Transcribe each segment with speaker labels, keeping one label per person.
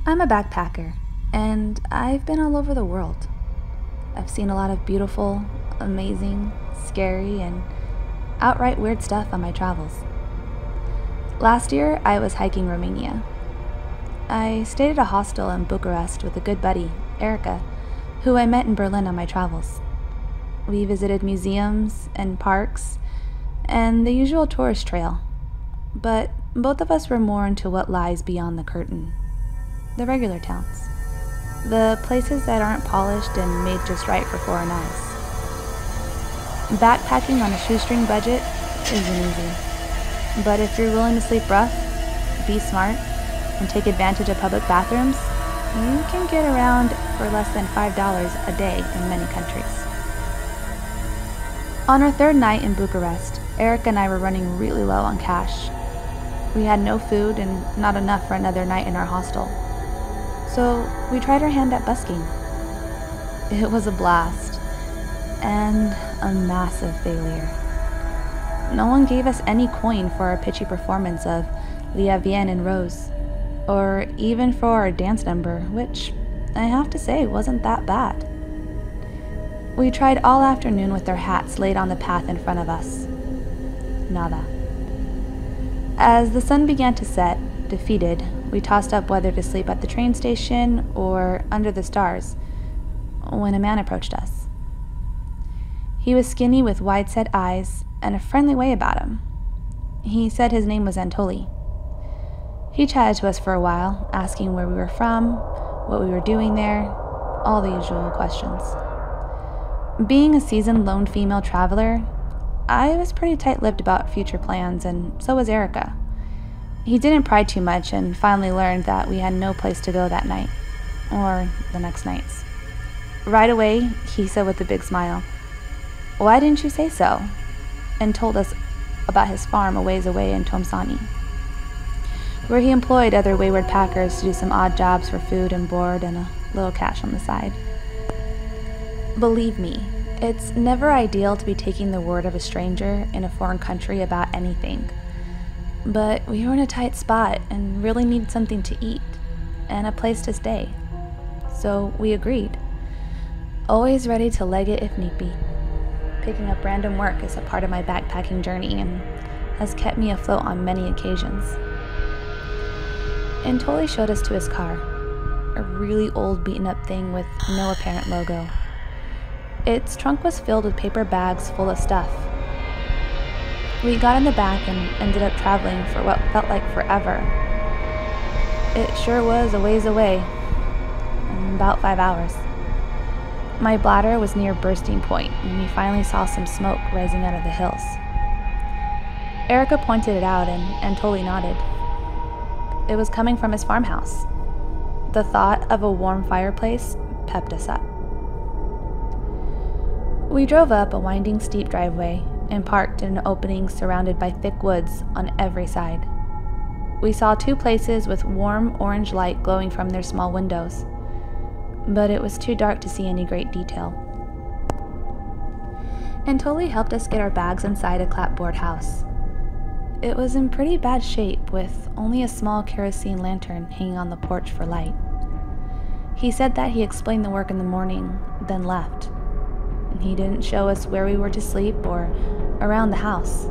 Speaker 1: I'm a backpacker, and I've been all over the world. I've seen a lot of beautiful, amazing, scary, and outright weird stuff on my travels. Last year, I was hiking Romania. I stayed at a hostel in Bucharest with a good buddy, Erica, who I met in Berlin on my travels. We visited museums and parks and the usual tourist trail, but both of us were more into what lies beyond the curtain. The regular towns. The places that aren't polished and made just right for foreign eyes. Backpacking on a shoestring budget isn't easy. But if you're willing to sleep rough, be smart, and take advantage of public bathrooms, you can get around for less than $5 a day in many countries. On our third night in Bucharest, Eric and I were running really low on cash. We had no food and not enough for another night in our hostel. So we tried our hand at busking. It was a blast and a massive failure. No one gave us any coin for our pitchy performance of Lia Bien and Rose, or even for our dance number, which I have to say wasn't that bad. We tried all afternoon with our hats laid on the path in front of us. Nada. As the sun began to set, defeated, we tossed up whether to sleep at the train station or under the stars when a man approached us. He was skinny with wide-set eyes and a friendly way about him. He said his name was Anatoly. He chatted to us for a while, asking where we were from, what we were doing there, all the usual questions. Being a seasoned lone female traveler, I was pretty tight-lipped about future plans, and so was Erica. He didn't pry too much and finally learned that we had no place to go that night, or the next nights. Right away, he said with a big smile, "Why didn't you say so?" and told us about his farm a ways away in Tomsani, where he employed other wayward packers to do some odd jobs for food and board and a little cash on the side. Believe me, it's never ideal to be taking the word of a stranger in a foreign country about anything. But we were in a tight spot and really needed something to eat and a place to stay. So we agreed. Always ready to leg it if need be. Picking up random work is a part of my backpacking journey and has kept me afloat on many occasions. Anatoly showed us to his car, a really old beaten up thing with no apparent logo. Its trunk was filled with paper bags full of stuff. We got in the back and ended up traveling for what felt like forever. It sure was a ways away, about 5 hours. My bladder was near bursting point when we finally saw some smoke rising out of the hills. Erica pointed it out and Anatoly nodded. It was coming from his farmhouse. The thought of a warm fireplace pepped us up. We drove up a winding steep driveway and parked in an opening surrounded by thick woods on every side. We saw 2 places with warm orange light glowing from their small windows, but it was too dark to see any great detail. Anatoly helped us get our bags inside a clapboard house. It was in pretty bad shape with only a small kerosene lantern hanging on the porch for light. He said that he explained the work in the morning, then left. He didn't show us where we were to sleep or around the house.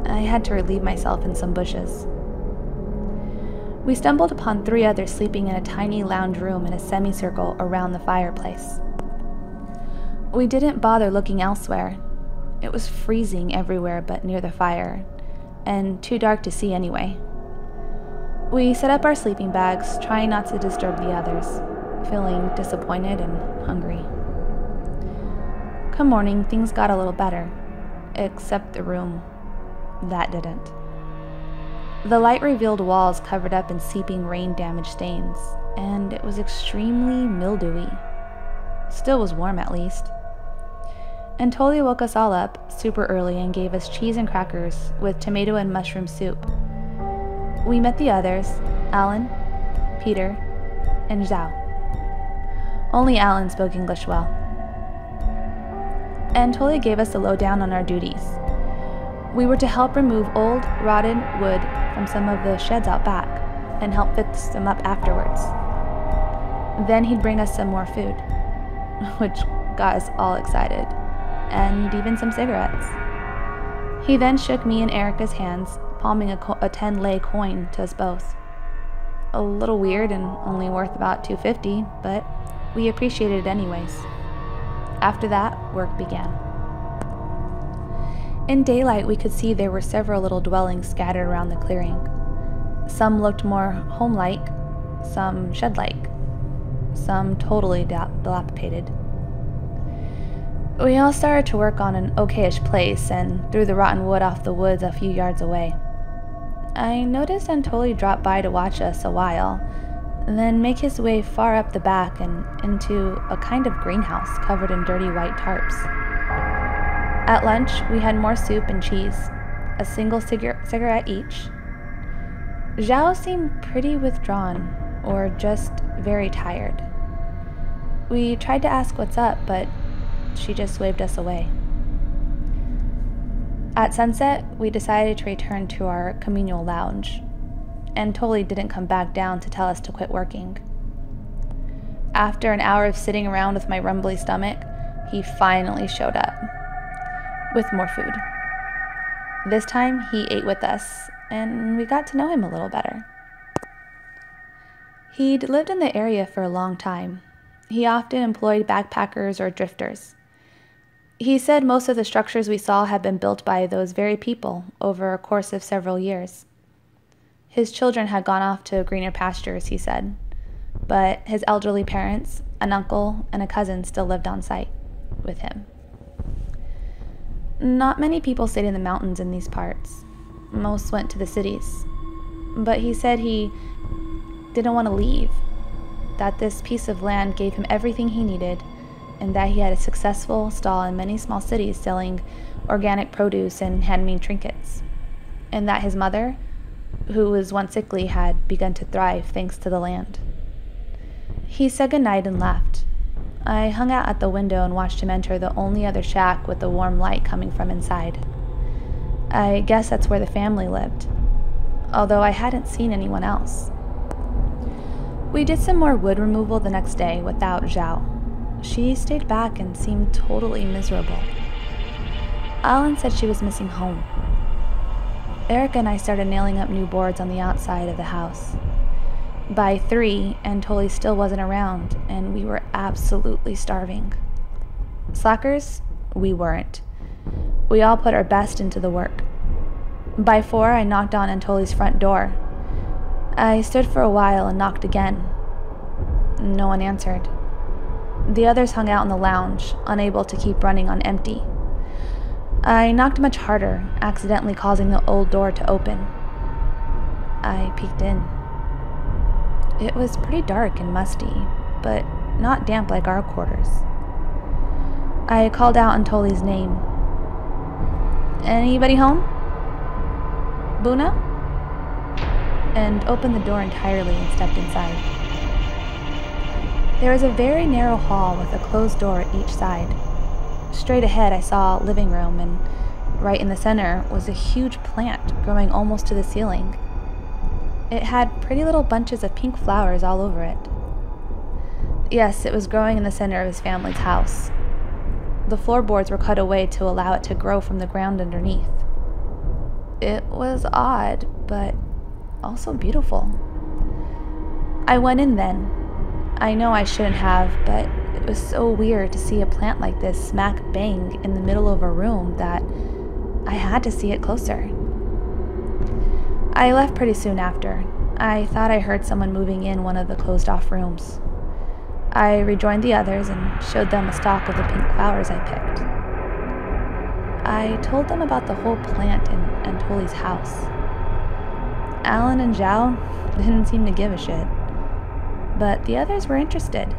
Speaker 1: I had to relieve myself in some bushes. We stumbled upon 3 others sleeping in a tiny lounge room in a semicircle around the fireplace. We didn't bother looking elsewhere. It was freezing everywhere but near the fire, and too dark to see anyway. We set up our sleeping bags, trying not to disturb the others, feeling disappointed and hungry. Come morning, things got a little better, except the room. That didn't. The light revealed walls covered up in seeping rain-damaged stains, and it was extremely mildewy. Still was warm at least. Anatoly woke us all up super early and gave us cheese and crackers with tomato and mushroom soup. We met the others, Alan, Peter, and Zhao. Only Alan spoke English well. Anatoly gave us the lowdown on our duties. We were to help remove old, rotted wood from some of the sheds out back, and help fix them up afterwards. Then he'd bring us some more food, which got us all excited, and even some cigarettes. He then shook me and Erica's hands, palming a 10 lei coin to us both. A little weird and only worth about $2.50, but we appreciated it anyways. After that, work began. In daylight, we could see there were several little dwellings scattered around the clearing. Some looked more home-like, some shed-like, some totally dilapidated. We all started to work on an okayish place and threw the rotten wood off the woods a few yards away. I noticed Anatoly drop by to watch us a while, and then make his way far up the back and into a kind of greenhouse covered in dirty white tarps. At lunch, we had more soup and cheese, a single cigarette each. Zhao seemed pretty withdrawn, or just very tired. We tried to ask what's up, but she just waved us away. At sunset, we decided to return to our communal lounge, and Anatoly didn't come back down to tell us to quit working. After an hour of sitting around with my rumbly stomach, he finally showed up, with more food. This time, he ate with us, and we got to know him a little better. He'd lived in the area for a long time. He often employed backpackers or drifters. He said most of the structures we saw had been built by those very people over a course of several years. His children had gone off to greener pastures, he said, but his elderly parents, an uncle, and a cousin still lived on site with him. Not many people stayed in the mountains in these parts. Most went to the cities. But he said he didn't want to leave, that this piece of land gave him everything he needed, and that he had a successful stall in many small cities selling organic produce and handmade trinkets, and that his mother, who was once sickly, had begun to thrive thanks to the land. He said goodnight and left. I hung out at the window and watched him enter the only other shack with the warm light coming from inside. I guess that's where the family lived, although I hadn't seen anyone else. We did some more wood removal the next day without Zhao. She stayed back and seemed totally miserable. Alan said she was missing home. Erica and I started nailing up new boards on the outside of the house. By 3, Anatoly still wasn't around, and we were absolutely starving. Slackers? We weren't. We all put our best into the work. By 4, I knocked on Anatoly's front door. I stood for a while and knocked again. No one answered. The others hung out in the lounge, unable to keep running on empty. I knocked much harder, accidentally causing the old door to open. I peeked in. It was pretty dark and musty, but not damp like our quarters. I called out Anatoly's name. "Anybody home? Buna?" And opened the door entirely and stepped inside. There was a very narrow hall with a closed door at each side. Straight ahead I saw a living room, and right in the center was a huge plant growing almost to the ceiling. It had pretty little bunches of pink flowers all over it. Yes, it was growing in the center of his family's house. The floorboards were cut away to allow it to grow from the ground underneath. It was odd, but also beautiful. I went in then. I know I shouldn't have, but it was so weird to see a plant like this smack bang in the middle of a room that I had to see it closer. I left pretty soon after. I thought I heard someone moving in one of the closed-off rooms. I rejoined the others and showed them a stalk of the pink flowers I picked. I told them about the whole plant in Anatoly's house. Alan and Zhao didn't seem to give a shit, but the others were interested.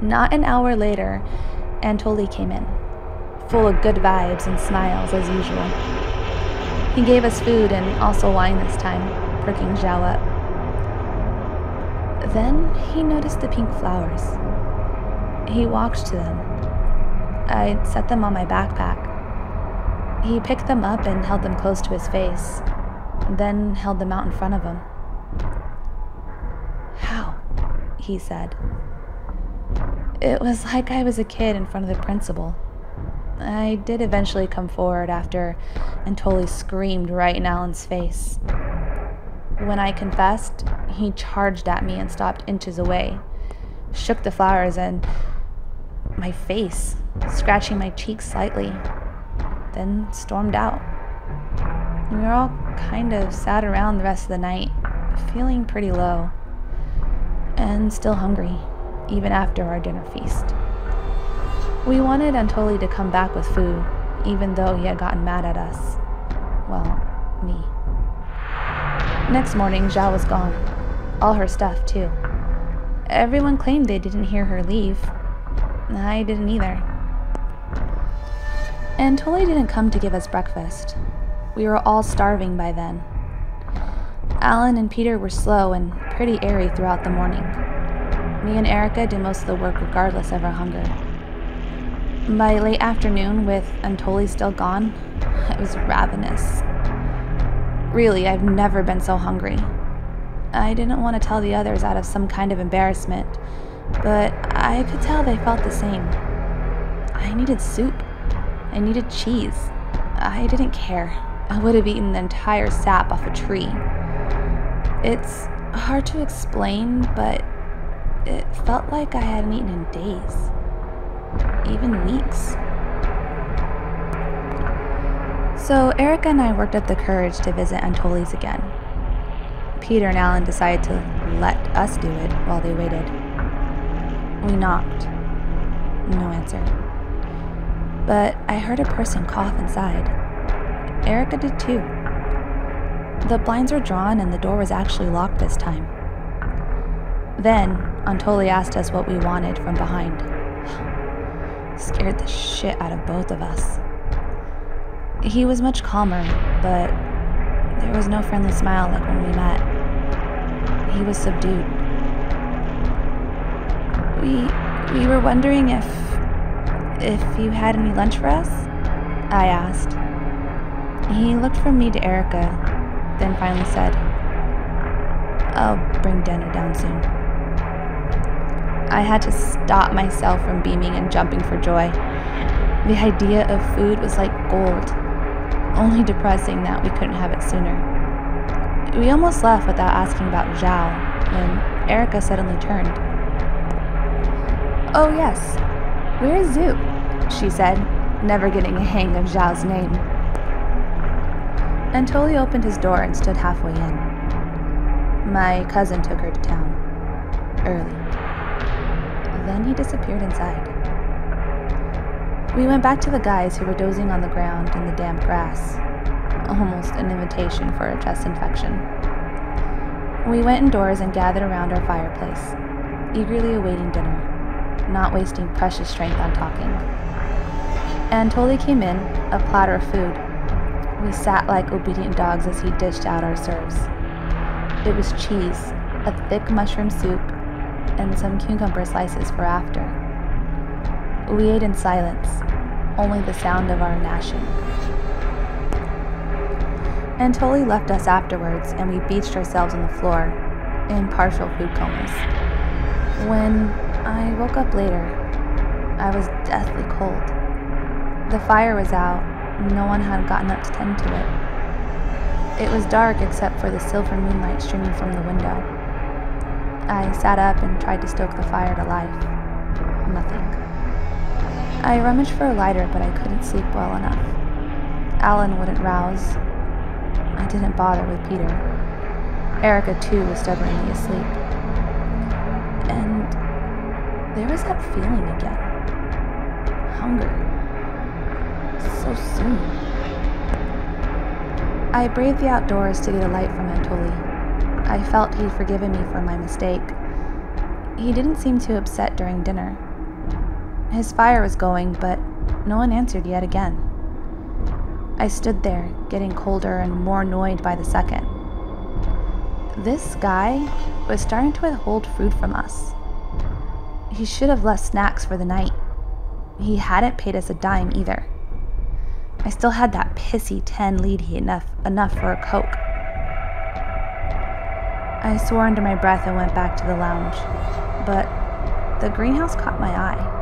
Speaker 1: Not an hour later, Anatoly came in, full of good vibes and smiles as usual. He gave us food and also wine this time, perking Zhao up. Then he noticed the pink flowers. He walked to them. I set them on my backpack. He picked them up and held them close to his face, then held them out in front of him. he said. It was like I was a kid in front of the principal. I did eventually come forward after Anatoly screamed right in Alan's face. When I confessed, he charged at me and stopped inches away, shook the flowers and my face, scratching my cheeks slightly, then stormed out. We were all kind of sat around the rest of the night, feeling pretty low, and still hungry, even after our dinner feast. We wanted Anatoly to come back with food, even though he had gotten mad at us. Well, me. Next morning, Zhao was gone. All her stuff, too. Everyone claimed they didn't hear her leave. I didn't either. Anatoly didn't come to give us breakfast. We were all starving by then. Alan and Peter were slow and pretty airy throughout the morning. Me and Erica did most of the work regardless of our hunger. By late afternoon, with Anatoly still gone, I was ravenous. Really, I've never been so hungry. I didn't want to tell the others out of some kind of embarrassment, but I could tell they felt the same. I needed soup. I needed cheese. I didn't care. I would have eaten the entire sap off a tree. It's hard to explain, but it felt like I hadn't eaten in days. Even weeks. So Erica and I worked up the courage to visit Anatoly's again. Peter and Alan decided to let us do it while they waited. We knocked. No answer. But I heard a person cough inside. Erica did too. The blinds were drawn and the door was actually locked this time. Then Anatoly asked us what we wanted from behind. Scared the shit out of both of us. He was much calmer, but there was no friendly smile like when we met. He was subdued. We were wondering if you had any lunch for us? I asked. He looked from me to Erica, then finally said, I'll bring dinner down soon. I had to stop myself from beaming and jumping for joy. The idea of food was like gold, only depressing that we couldn't have it sooner. We almost left without asking about Zhao when Erica suddenly turned. Oh yes, where is Zhu? She said, never getting a hang of Zhao's name. Anatoly opened his door and stood halfway in. My cousin took her to town. Early. Then he disappeared inside. We went back to the guys who were dozing on the ground in the damp grass. Almost an invitation for a chest infection. We went indoors and gathered around our fireplace, eagerly awaiting dinner, not wasting precious strength on talking. Anatoly came in, a platter of food. We sat like obedient dogs as he dished out our serves. It was cheese, a thick mushroom soup, and some cucumber slices for after. We ate in silence, only the sound of our gnashing. Anatoly left us afterwards, and we beached ourselves on the floor, in partial food comas. When I woke up later, I was deathly cold. The fire was out, and no one had gotten up to tend to it. It was dark except for the silver moonlight streaming from the window. I sat up and tried to stoke the fire to life. Nothing. I rummaged for a lighter, but I couldn't sleep well enough. Alan wouldn't rouse. I didn't bother with Peter. Erica, too, was stubbornly asleep. And there was that feeling again. Hunger. So soon. I braved the outdoors to get a light from Anatoly. I felt he'd forgiven me for my mistake. He didn't seem too upset during dinner. His fire was going, but no one answered yet again. I stood there, getting colder and more annoyed by the second. This guy was starting to withhold food from us. He should have left snacks for the night. He hadn't paid us a dime either. I still had that pissy 10 lead enough for a Coke. I swore under my breath and went back to the lounge. but the greenhouse caught my eye.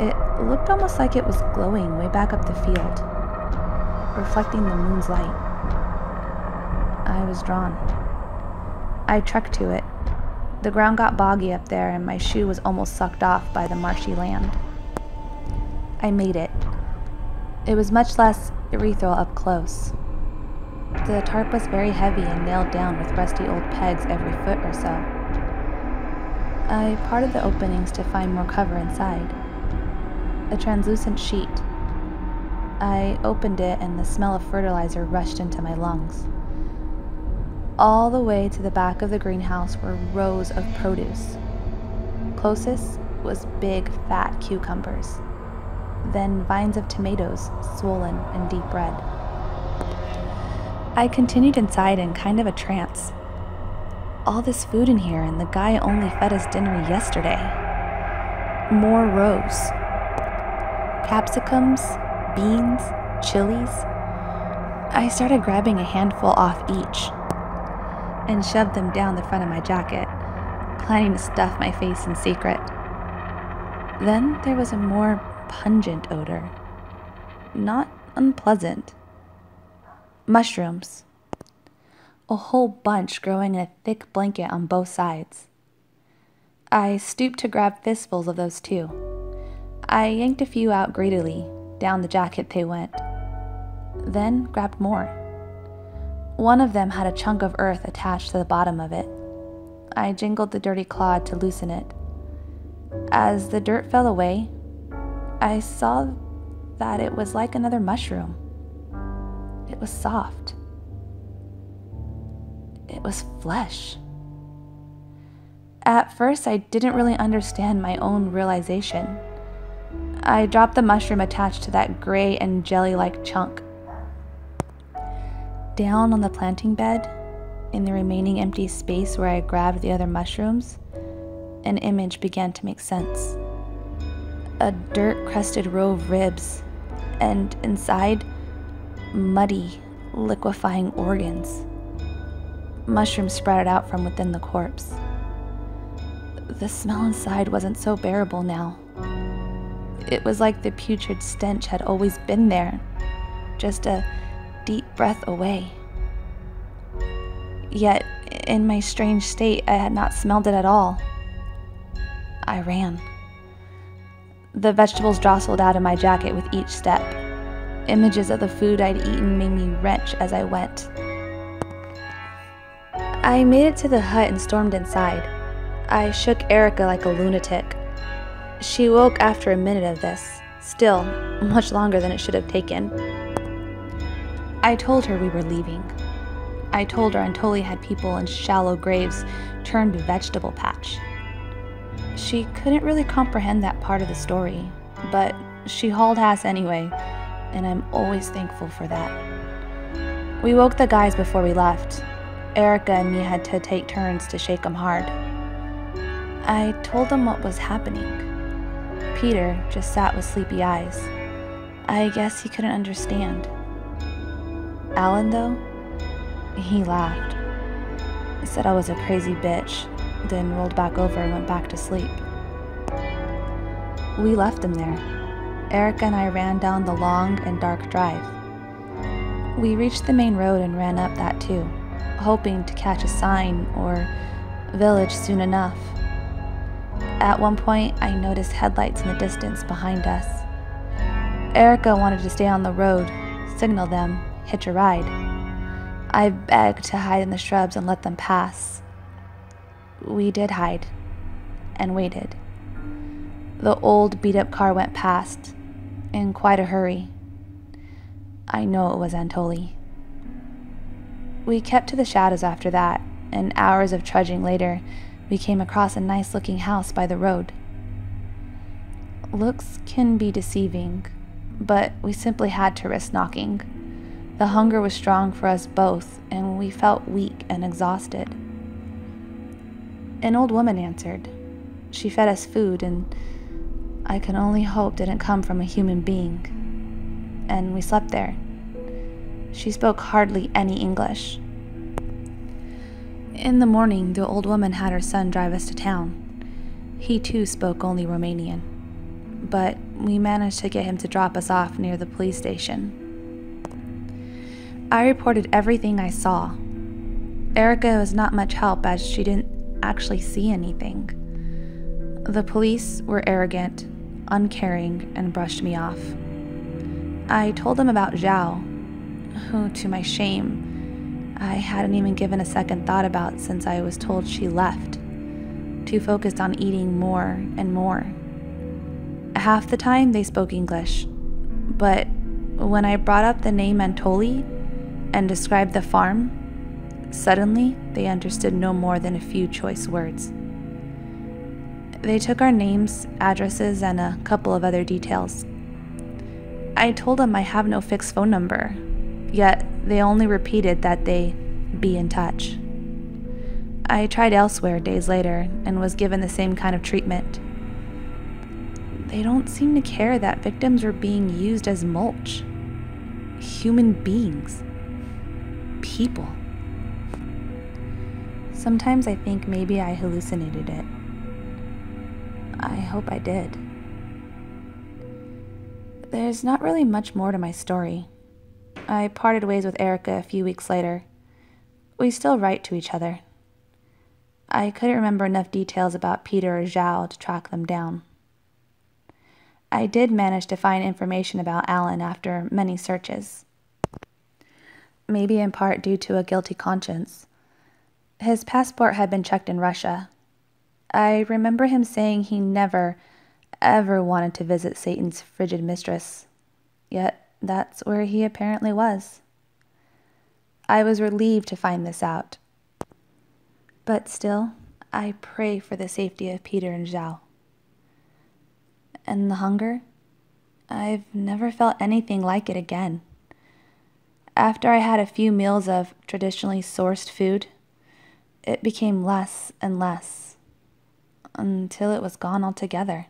Speaker 1: It looked almost like it was glowing way back up the field, reflecting the moon's light. I was drawn. I trekked to it. The ground got boggy up there and my shoe was almost sucked off by the marshy land. I made it. It was much less ethereal up close. The tarp was very heavy and nailed down with rusty old pegs every foot or so. I parted the openings to find more cover inside. A translucent sheet. I opened it and the smell of fertilizer rushed into my lungs. All the way to the back of the greenhouse were rows of produce. Closest was big, fat cucumbers. Then vines of tomatoes, swollen and deep red. I continued inside in kind of a trance. All this food in here, and the guy only fed us dinner yesterday. More rows. Capsicums, beans, chilies. I started grabbing a handful off each and shoved them down the front of my jacket, planning to stuff my face in secret. Then there was a more pungent odor. Not unpleasant. Mushrooms. A whole bunch growing in a thick blanket on both sides. I stooped to grab fistfuls of those too. I yanked a few out greedily. Down the jacket they went. Then grabbed more. One of them had a chunk of earth attached to the bottom of it. I jingled the dirty clod to loosen it. As the dirt fell away, I saw that it was like another mushroom. It was soft. It was flesh. At first, I didn't really understand my own realization. I dropped the mushroom attached to that gray and jelly-like chunk. Down on the planting bed, in the remaining empty space where I grabbed the other mushrooms, an image began to make sense. A dirt-crusted row of ribs, and inside, muddy, liquefying organs. Mushrooms sprouted out from within the corpse. The smell inside wasn't so bearable now. It was like the putrid stench had always been there, just a deep breath away. Yet, in my strange state, I had not smelled it at all. I ran. The vegetables jostled out of my jacket with each step. Images of the food I'd eaten made me wrench as I went. I made it to the hut and stormed inside. I shook Erica like a lunatic. She woke after a minute of this, still much longer than it should have taken. I told her we were leaving. I told her Antoli had people in shallow graves turned vegetable patch. She couldn't really comprehend that part of the story, but she hauled ass anyway, and I'm always thankful for that. We woke the guys before we left. Erica and me had to take turns to shake them hard. I told them what was happening. Peter just sat with sleepy eyes. I guess he couldn't understand. Alan, though, he laughed. He said I was a crazy bitch, then rolled back over and went back to sleep. We left him there. Erica and I ran down the long and dark drive. We reached the main road and ran up that too, hoping to catch a sign or village soon enough. At one point, I noticed headlights in the distance behind us. Erica wanted to stay on the road, signal them, hitch a ride. I begged to hide in the shrubs and let them pass. We did hide, and waited. The old beat-up car went past, in quite a hurry. I know it was Antoli. We kept to the shadows after that, and hours of trudging later, we came across a nice-looking house by the road. Looks can be deceiving, but we simply had to risk knocking. The hunger was strong for us both, and we felt weak and exhausted. An old woman answered. She fed us food, and I can only hope didn't come from a human being. And we slept there. She spoke hardly any English. In the morning, the old woman had her son drive us to town. He too spoke only Romanian, but we managed to get him to drop us off near the police station. I reported everything I saw. Erica was not much help as she didn't actually see anything. The police were arrogant, uncaring, and brushed me off. I told them about Zhao, who, to my shame, I hadn't even given a second thought about since I was told she left, too focused on eating more and more. Half the time they spoke English, but when I brought up the name Anatoly and described the farm, suddenly they understood no more than a few choice words. They took our names, addresses, and a couple of other details. I told them I have no fixed phone number, yet they only repeated that they be in touch. I tried elsewhere days later and was given the same kind of treatment. They don't seem to care that victims were being used as mulch. Human beings. People. Sometimes I think maybe I hallucinated it. I hope I did. There's not really much more to my story. I parted ways with Erica a few weeks later. We still write to each other. I couldn't remember enough details about Peter or Zhao to track them down. I did manage to find information about Alan after many searches. Maybe in part due to a guilty conscience. His passport had been checked in Russia. I remember him saying he never, ever wanted to visit Satan's frigid mistress. Yet that's where he apparently was. I was relieved to find this out. But still, I pray for the safety of Peter and Zhao. And the hunger? I've never felt anything like it again. After I had a few meals of traditionally sourced food, it became less and less, until it was gone altogether.